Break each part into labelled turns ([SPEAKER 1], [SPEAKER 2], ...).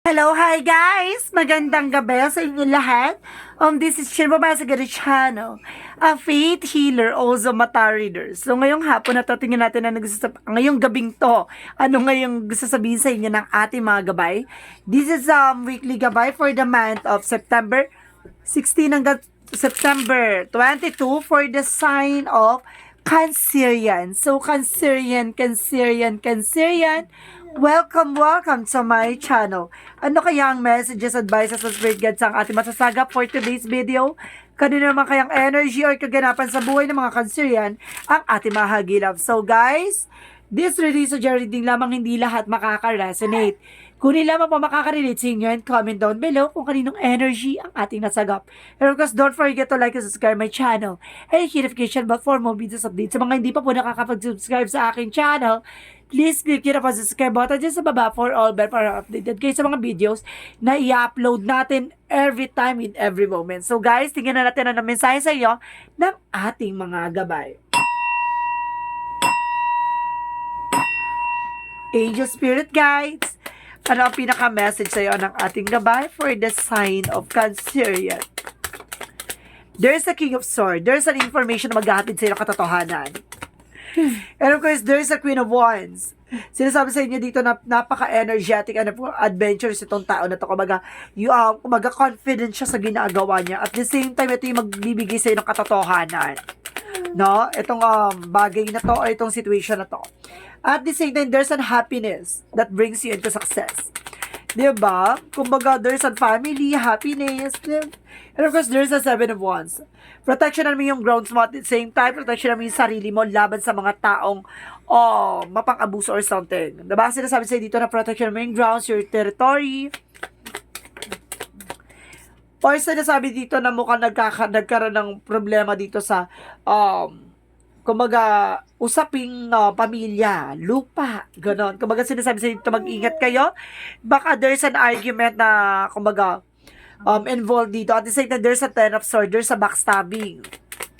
[SPEAKER 1] Hello, hi guys! Magandang gabi sa inyo lahat. This is Shirba channel, a faith healer, also mata reader. So ngayong hapon na to, tingnan natin na ngayong gabing to, ano ngayong gusto sabihin sa inyo ng ating mga gabay. This is weekly gabay for the month of September 16 hanggang September 22 for the sign of Cancerian. So Cancerian, welcome to my channel. Ano kaya ang messages, advices, at spirit guides ang ating masasagap for today's video? Kanino naman kayang energy or kaganapan sa buhay ng mga Cancerian ang ating mahagilap? So guys, this reading reading lamang, hindi lahat makaka-resonate. Kung lamang po makaka-relate sa inyo, and comment down below kung kaninong energy ang ating nasagap. And of course, don't forget to like and subscribe my channel and hit notification bell for more videos updates. Sa mga hindi pa po nakakapag-subscribe sa aking channel, please click yun ang subscribe button dyan sa baba for all bell para updated kayo sa mga videos na i-upload natin every time in every moment. So guys, tingnan na natin ang mensahe sa iyo ng ating mga gabay. Angel Spirit Guides, ano ang pinaka-message sa iyo ng ating gabay for the sign of Cancerian? There's a King of Swords. There's an information na maghahatid sa iyo ng katotohanan. And of course, there's a Queen of Wands. Sinasabi sa inyo dito na napaka-energetic and adventurous itong tao na to. Kumaga confident siya sa ginagawa niya. At the same time, ito yung magbibigay sa iyo ng katotohanan. No? Itong bagay na to or itong situation na to. At the same time, there's an happiness that brings you into success. Diba? Kumbaga, there's a family, happiness. And of course, there's a Seven of Wands. Protection namin yung grounds mo at the same time, protection namin yung sarili mo laban sa mga taong mapang-abuso or something. Diba? Sinasabi sa'yo dito na protection namin yung grounds, your territory. Or sinasabi dito na mukhang nagkaroon ng problema dito sa kumbaga, usaping pamilya, lupa, ganon. Kumbaga, sinasabi sa dito, mag-ingat kayo. Baka there's an argument na, kumbaga, involved dito. At the same time, there's a Ten of Swords, there's a backstabbing.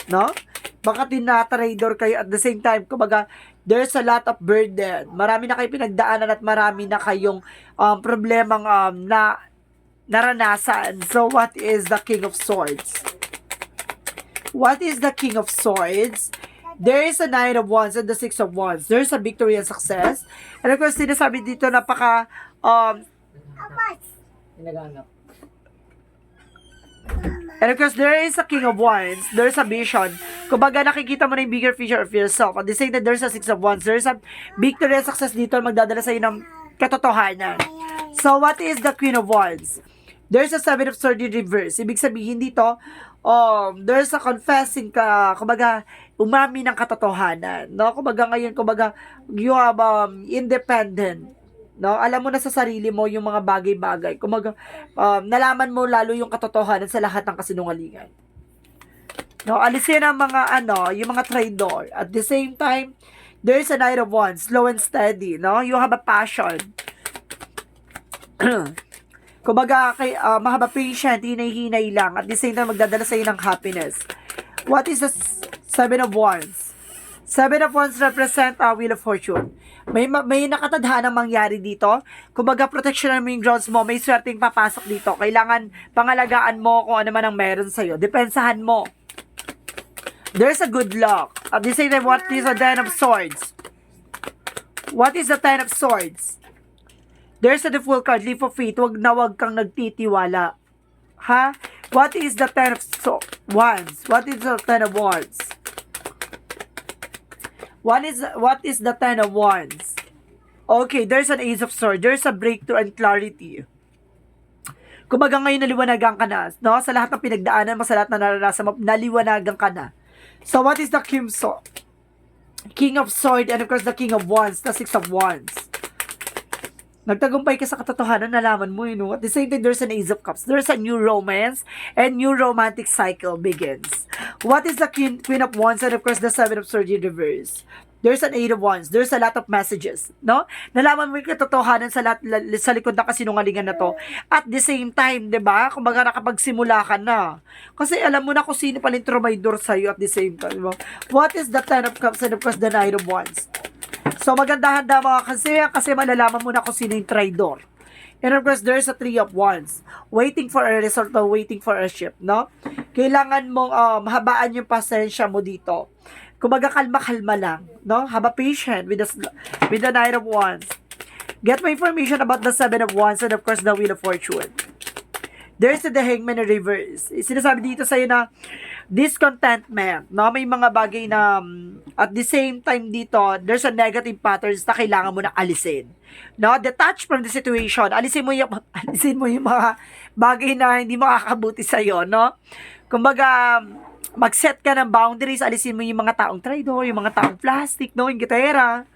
[SPEAKER 1] No? Baka tinatraidor kayo. At the same time, kumbaga, there's a lot of burden. Marami na kayo pinagdaanan at marami na kayong problemang na naranasan. So, what is the King of Swords? What is the King of Swords? There is a Nine of Wands and the Six of Wands. There's a victory and success. And of course, sinasabi dito napaka and of course, there is a King of Wands. There's a vision. Kumbaga, nakikita mo na yung bigger picture of yourself. At the same time, there's a Six of Wands. There's a victory and success dito magdadala sa iyo ng katotohanan. So, what is the Queen of Wands? There's a Seven of Swords in reverse. Ibig sabihin dito, there's a confessing ka, kumbaga, umami ng katotohanan, no? Kumbaga ngayon, kumbaga, you have independent, no? Alam mo na sa sarili mo yung mga bagay-bagay. Kumbaga, nalaman mo lalo yung katotohanan sa lahat ng kasinungalingan. No? Alisin ang mga, yung mga traidor. At the same time, there's a Knight of Wands, slow and steady, no? You have a passion. Kumbaga, mahaba patient, hinay-hinay lang. At the same time, magdadala sa iyo ng happiness. What is the Seven of Wands? Seven of Wands represent a Wheel of Fortune. May nakatadhanang mangyari dito. Kumbaga, protection mo yung grounds mo. May swerteng papasok dito. Kailangan pangalagaan mo kung ano man ang meron sa'yo. Depensahan mo. There's a good luck. At the same time, what is the Ten of Swords? What is the Ten of Swords? There's a Fool card, leap of faith. Wag kang nagtitiwala. Ha? What is the Ten of Wands? What is the Ten of Wands? What is the Ten of Wands? Okay, there's an Ace of Swords. There's a breakthrough and clarity. Kumbaga ngayon naliwanagan ka na, no? Sa lahat ng pinagdaanan mo, sa lahat na naranasan mo, naliwanagan ka na. So what is the King of Swords and of course the King of Wands, the Six of Wands? Nagtagumpay ka sa katotohanan, nalaman mo yun. At the same time, there's an Ace of Cups. There's a new romance and new romantic cycle begins. What is the Queen of Wands and of course the Seven of Swords in reverse? There's an Eight of Wands. There's a lot of messages, no? Nalaman mo yung katotohanan sa likod ng kasinungalingan na to. At the same time, 'di ba? Kumbaga nakapagsimula ka na. Kasi alam mo na kung sino pala yung trumaydor sa'yo at the same time, diba? What is the Ten of Cups and of course the Nine of Wands? So maganda handa mga kasi malalaman mo na kung sino yung traidor. And of course, there's a Three of Wands. Waiting for a result or waiting for a shift, no? Kailangan mong habaan yung pasensya mo dito. Kumbaga, kalma-kalma lang, no? Have a patient with the Knight of Wands. Get more information about the Seven of Wands and of course, the Wheel of Fortune. There's the Hangman reverse. Sinasabi dito sa'yo na discontentment, no? May mga bagay na at the same time dito, there's a negative patterns na kailangan mo na alisin. No? Detach from the situation. Alisin mo yung mga bagay na hindi makakabuti sa'yo, no? Kumbaga, mag-set ka ng boundaries, alisin mo yung mga taong traidor, yung mga taong plastic, no? Yung gitera.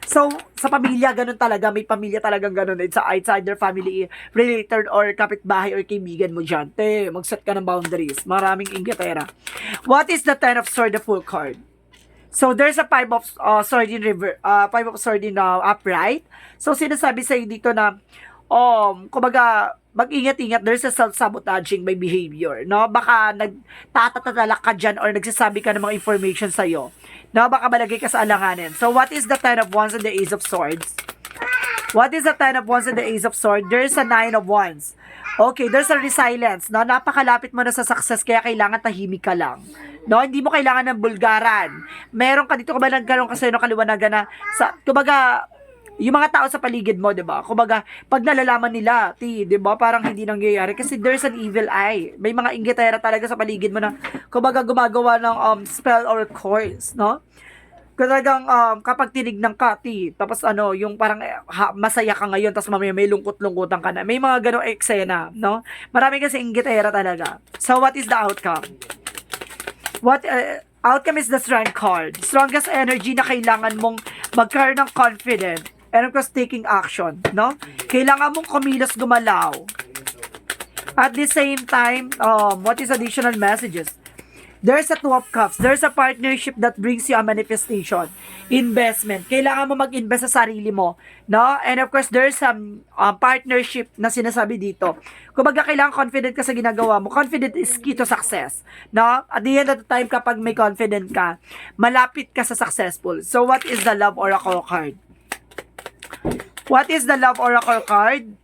[SPEAKER 1] So, sa pamilya, ganun talaga. May pamilya talagang ganun. It's either family related or kapitbahay or kaibigan mo dyan. Mag-set ka ng boundaries. Maraming inggitera. What is the Ten of Swords, the full card? So, there's a Five of Swords in Five of Swords in upright. So, sinasabi sa'yo dito na, kumbaga, mag-ingat-ingat, there's a self-sabotaging by behavior, no? Baka nagtatatalak ka dyan or nagsasabi ka ng mga information sa'yo. No, baka malagay ka sa alanganin. So, what is the Ten of Wands and the Ace of Swords? What is the Ten of Wands and the Ace of Swords? There's a Nine of Wands. Okay, there's a resilience. No, napakalapit mo na sa success, kaya kailangan tahimik ka lang. No, hindi mo kailangan ng bulgaran. Meron ka dito, kung ba nagkaroon kasi ng kaliwanagan na, kumbaga, yung mga tao sa paligid mo, 'di ba? Kumbaga, pag nalalaman nila, 'di ba? Parang hindi nangyayari kasi there's an evil eye. May mga inggitera talaga sa paligid mo na kumbaga gumagawa ng spell or curse, no? Talagang kapag tinignan ka, tapos yung parang masaya ka ngayon tapos mamaya may lungkot-lungkutan ka na. May mga ganong eksena, no? Marami kasi inggitera talaga. So what is the outcome? Outcome is the Strength card. Strongest energy na kailangan mong magkaroon ng confidence. And of course, taking action, no? Kailangan mong kumilos, gumalaw. At the same time, what is additional messages? There's a Two of Cups. There's a partnership that brings you a manifestation. Investment. Kailangan mo mag-invest sa sarili mo, no? And of course, there's some partnership na sinasabi dito. Kumbaga, kailangan confident ka sa ginagawa mo. Confident is key to success, no? At the end of the time, kapag may confident ka, malapit ka sa successful. So, what is the Love Oracle card? What is the Love Oracle card?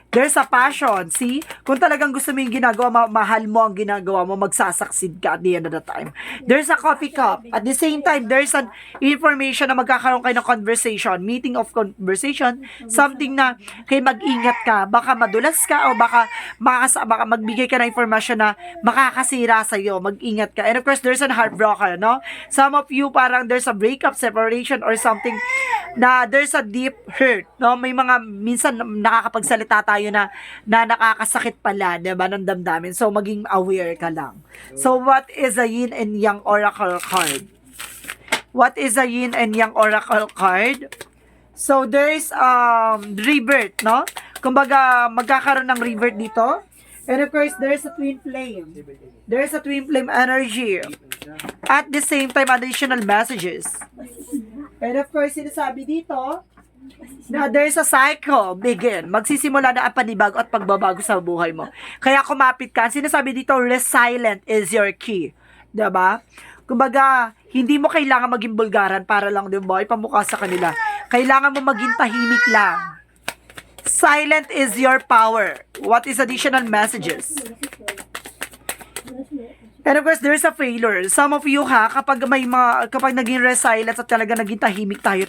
[SPEAKER 1] There's a passion. See? Kung talagang gusto mo yung ginagawa, mahal mo ang ginagawa mo, magsasucceed ka at the end of the time. There's a coffee cup. At the same time, there's an information na magkakaroon kayo ng conversation, meeting of conversation, something na kay mag-ingat ka, baka madulas ka o baka magbigay ka ng information na makakasira sa'yo, mag-ingat ka. And of course, there's a heartbroken, no? Some of you, parang there's a breakup, separation, or something na there's a deep hurt, no? May mga, minsan nakakapagsalita tayo na nakakasakit pala, diba, ng damdamin. So, maging aware ka lang. So, what is a Yin and Yang Oracle card? What is a Yin and Yang Oracle card? So, there's rebirth, no? Kumbaga, magkakaroon ng rebirth dito. And of course, there's a twin flame. There's a twin flame energy. At the same time, additional messages. And of course, sinasabi dito, na there's a cycle begin. Magsisimula na ang panibago at pagbabago sa buhay mo. Kaya kumapit ka. Sinasabi dito, resilient is your key. Diba? Kumbaga, hindi mo kailangan maging bulgaran para lang, diba, ipamukha sa kanila. Kailangan mo maging tahimik lang. Silent is your power. What is additional messages? And of course, there's a failure. Some of you kapag naging resilient at talaga naging tahimik tayo,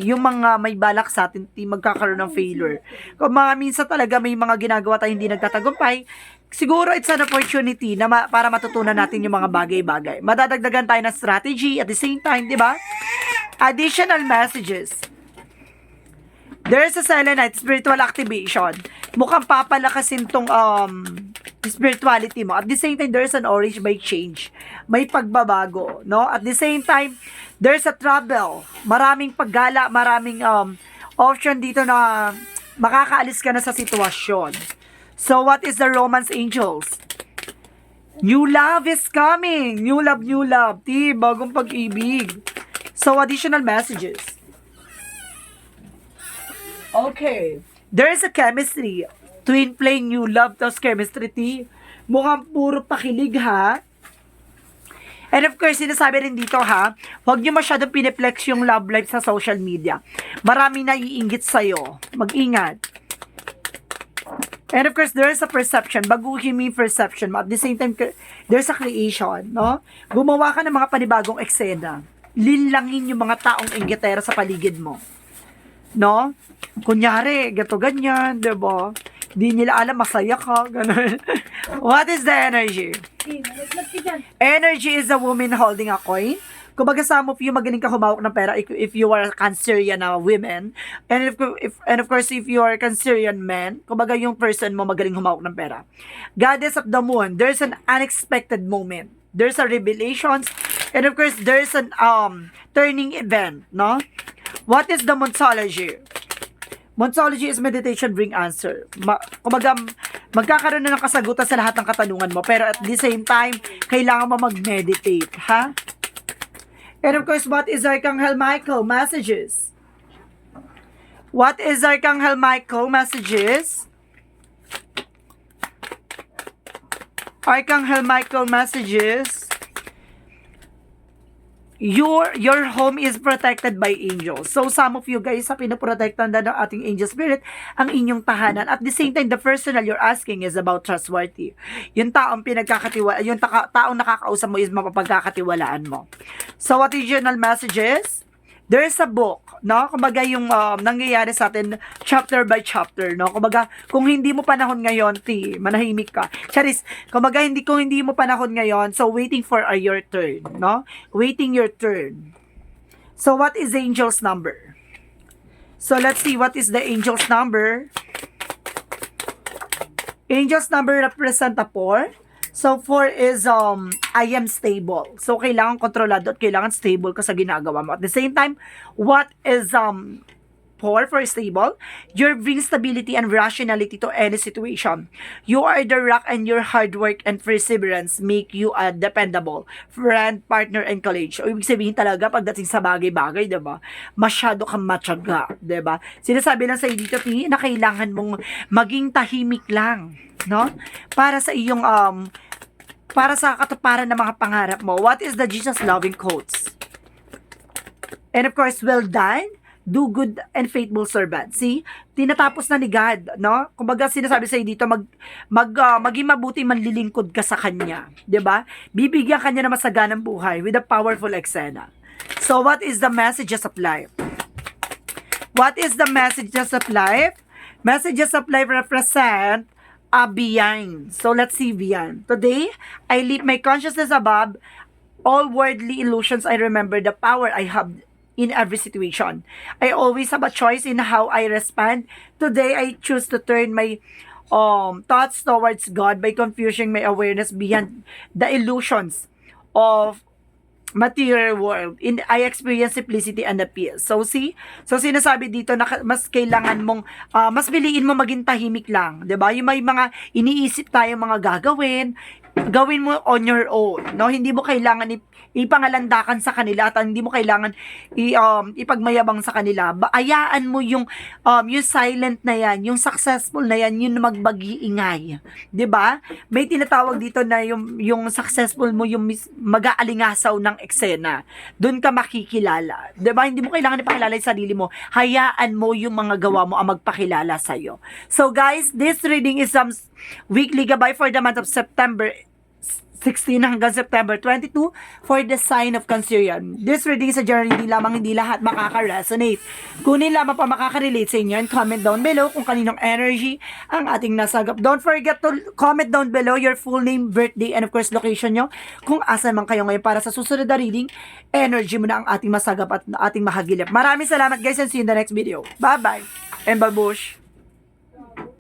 [SPEAKER 1] yung mga may balak sa atin, magkakaroon ng failure. Kung minsan talaga may mga ginagawa tayo hindi nagtatagumpay, siguro it's an opportunity na para matutunan natin yung mga bagay-bagay. Madadagdagan tayo ng strategy at the same time, di ba? Additional messages. There's a selenite, spiritual activation. Mukhang papalakasin tong spirituality mo. At the same time, there's an orange by change. May pagbabago, no? At the same time, there's a travel. Maraming paggala, maraming option dito na makakaalis ka na sa sitwasyon. So, what is the romance angels? New love is coming. New love, new love. Bagong pag-ibig. So, additional messages. Okay. There is a chemistry. Twin flame, new love, tapos chemistry, mukhang puro pakilig, ha? And of course, sinasabi rin dito, huwag nyo masyadong piniplex yung love life sa social media. Maraming naiinggit sa'yo. Mag-ingat. And of course, there's a perception. Baguhin mo yung perception mo. At the same time, there's a creation, no? Gumawa ka ng mga panibagong eksena. Linlangin yung mga taong inggitera sa paligid mo. No? Kunyari, gato ganyan, diba? Di nila alam, masaya ka, gano'n. What is the energy? Energy is a woman holding a coin. Kumbaga, some of you, magaling ka humawak ng pera if you are Cancerian na women. And of course, if you are Cancerian men, kumbaga yung person mo magaling humawak ng pera. Goddess of the moon, there's an unexpected moment. There's a revelations. And of course, there's an turning event, no? What is the Monsology? Monsology is meditation bring answer. Kumbaga, magkakaroon na ng kasagutan sa lahat ng katanungan mo. Pero at the same time, kailangan mo mag-meditate, ha? And of course, what is Archangel Michael messages? What is Archangel Michael messages? Archangel Michael messages. Your home is protected by angels. So some of you guys, sa pinoprotektan na ng ating angel spirit, ang inyong tahanan. At the same time, the personal you're asking is about trustworthy. Yung taong yung taong nakakausap mo is mapapagkakatiwalaan mo. So what is journal messages? There's a book, no? Kumbaga yung nangyayari sa atin chapter by chapter, no? Kumbaga, kung hindi mo panahon ngayon, manahimik ka. Charis, kumbaga kung hindi mo panahon ngayon, so waiting for your turn, no? Waiting your turn. So what is the angel's number? So let's see what is the angel's number. Angel's number represent a 4. So, 4 is, I am stable. So, kailangan kontrolado at kailangan stable ka sa ginagawa mo. At the same time, what is, 4 for stable? You bring stability and rationality to any situation. You are the rock and your hard work and perseverance make you a dependable friend, partner, and colleague. O, ibig sabihin talaga, pagdating sa bagay-bagay, diba? Masyado kang matyaga, diba? Sinasabi lang sa'yo dito, na kailangan mong maging tahimik lang, no? Para sa iyong, para sa katuparan ng mga pangarap mo. What is the Jesus loving quotes? And of course, well done, do good and faithful servant. See, tinatapos na ni God, no? Kumbaga sinasabi sa dito, maging mabuti manlilingkod ka sa Kanya, 'di ba? Bibigyan Kanya ng masaganang buhay with a powerful eksena. So, what is the messages of life? What is the messages of life? Messages of life represent beyond. So, let's see beyond. Today, I lift my consciousness above all worldly illusions. I remember the power I have in every situation. I always have a choice in how I respond. Today, I choose to turn my thoughts towards God by confusing my awareness beyond the illusions of material world. I experience simplicity and peace. So, see? So, sinasabi dito na mas kailangan mong, mas piliin mo maging tahimik lang. 'Di ba? Yung may mga iniisip tayong mga gagawin mo on your own, no? Hindi mo kailangan ipangalandakan sa kanila at hindi mo kailangan ipagmayabang sa kanila. Ayaan mo yung silent na yan, yung successful na yan, yung magbag-iingay. 'Di ba? May tinatawag dito na yung successful mo, yung mag-aalingasaw ng eksena. Doon ka makikilala. 'Di ba? Hindi mo kailangan ipakilala yung sarili mo. Hayaan mo yung mga gawa mo ang magpakilala sa iyo. So guys, this reading is weekly gabay for the month of September 16 hanggang September 22 for the sign of Cancerian. This reading is a general reading lamang, hindi lahat makaka-resonate. Kunin lamang pa makaka-relate sa inyo and comment down below kung kaninong energy ang ating nasagap. Don't forget to comment down below your full name, birthday, and of course location nyo kung asan man kayo ngayon para sa susunod na reading. Energy mo na ang ating masagap at ating mahagilap. Maraming salamat guys and see you in the next video. Bye-bye and babush!